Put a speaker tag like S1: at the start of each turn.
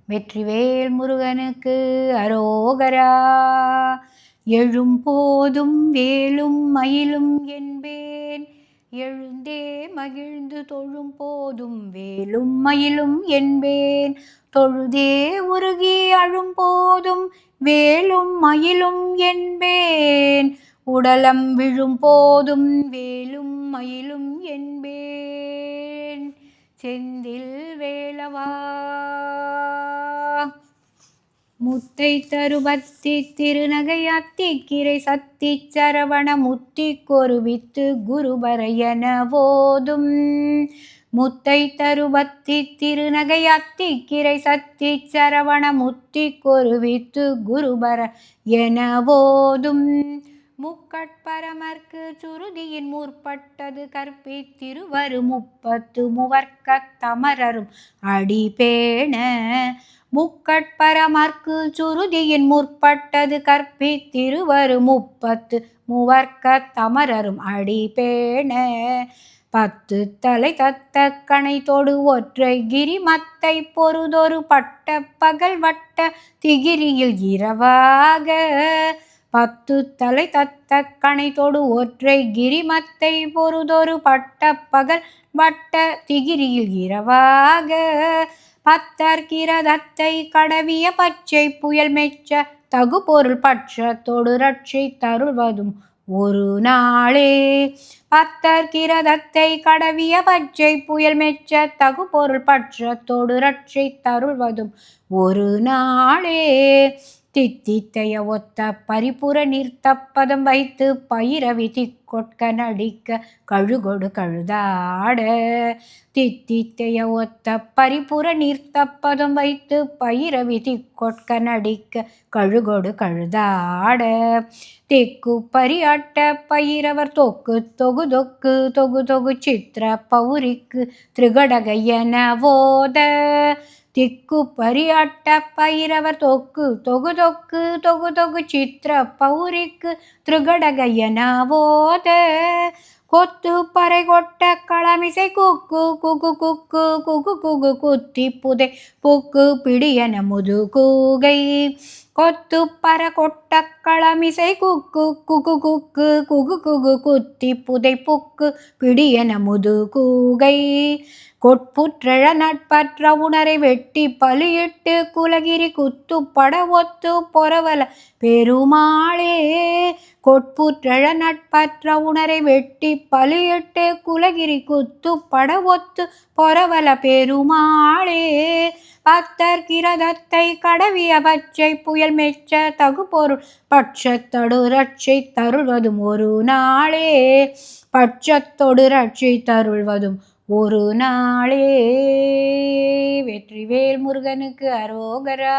S1: வெற்றிவேல் முருகனுக்கு அரோகரா. எழும்போதும் வேலும் மயிலும் என்பேன், எழுந்தே மகிழ்ந்து தொழும் போதும் வேலும் மயிலும் என்பேன், தொழுதே உருகி அழும்போதும் வேலும் மயிலும் என்பேன், உடலம் விழும் போதும் வேலும் மயிலும் என்பேன், செந்தில் வேலவா. முத்தை தருபத்தி திருநகை அத்திக்கிரை சத்தி சரவண முத்தி கொருவித்து குருபரையன போதும், முத்தை தருபத்தி திருநகை அத்திக்கிரை சத்தி சரவண முத்தி கொருவித்து குருபர என போதும், முக்கட்பரமர்க்கு சுருதியின் முற்பட்டது கற்பித்திருவரு முப்பத்து மூவர்க்கத் தமரரும் அடிபேண, முக்கட்பரமர்க்கு சுருதியின் முற்பட்டது கற்பித்திருவரு முப்பத்து மூவர்க்கத் தமரரும் அடிபேண, பத்து தலை தத்த கணைத்தொடு ஒற்றை கிரிமத்தை பொருதொரு பட்ட பகல் வட்ட திகிரியில் இரவாக, பத்து தலை தத்த கணைத்தொடு ஒற்றை கிரிமத்தை பொருதொரு பட்ட பகல் வட்ட திகிரியில் இரவாக, பத்தர் கிரதத்தை கடவிய பச்சை புயல் மெச்ச தகு பொருள் பட்சத்தொடு ரட்சை தருள்வதும் ஒரு நாளே, பத்தர் கிரதத்தை கடவிய பச்சை புயல் மெச்ச தகு பொருள் பட்சத்தொடு ரட்சை தருள்வதும் ஒரு நாளே, தித்தித்தைய ஒத்த பரிபுர நிறுத்தப்பதம் வைத்து பயிரவி திக்கொட்க நடிக்க கழுகொடு கழுதாட, தித்தித்தைய ஒத்த பரிபுர நிறுத்தப்பதம் வைத்து பயிரவி திக்கொட்க நடிக்க கழுகொடு கழுதாட, திக்கு பரியாட்ட பயிரவர் தொக்கு தொகு தொக்கு தொகு தொகு சித்திர பௌரிக்கு திரிகடகையன போத, திக்கு பரியாட்ட பயிரவர் தொக்கு தொகு தொக்கு தொகு தொகு சித்திர பௌரிக்கு திரிகடகையன போத, கொத்து பறை கொட்ட களமிசை குக்கு குகு குக்கு குகு குகு குத்தி புதை புக்கு பிடியன முது கூகை, கொத்து பற கொட்ட களமிசை குக்கு குகு குக்கு குகு குகு குத்தி புதை புக்கு பிடியன முது கூகை, கொட்புற்றழ நட்பற்ற உணரை வெட்டி பலியிட்டு குலகிரி குத்து பட ஒத்து பொறவல பெருமாளே, கொட்புற்றழ நட்பற்ற உணரை வெட்டி பலியிட்டு குலகிரி குத்து பட ஒத்து பொறவல பெருமாளே, பத்தர் கிரதத்தை கடவிய பச்சை புயல் மெச்ச தகு பொருள் பட்சத்தொடு ரட்சை தருள்வதும் ஒரு நாளே, பட்சத்தொடு ரட்சை தருள்வதும் ஒரு நாளே. வெற்றிவேல் முருகனுக்கு அரோகரா.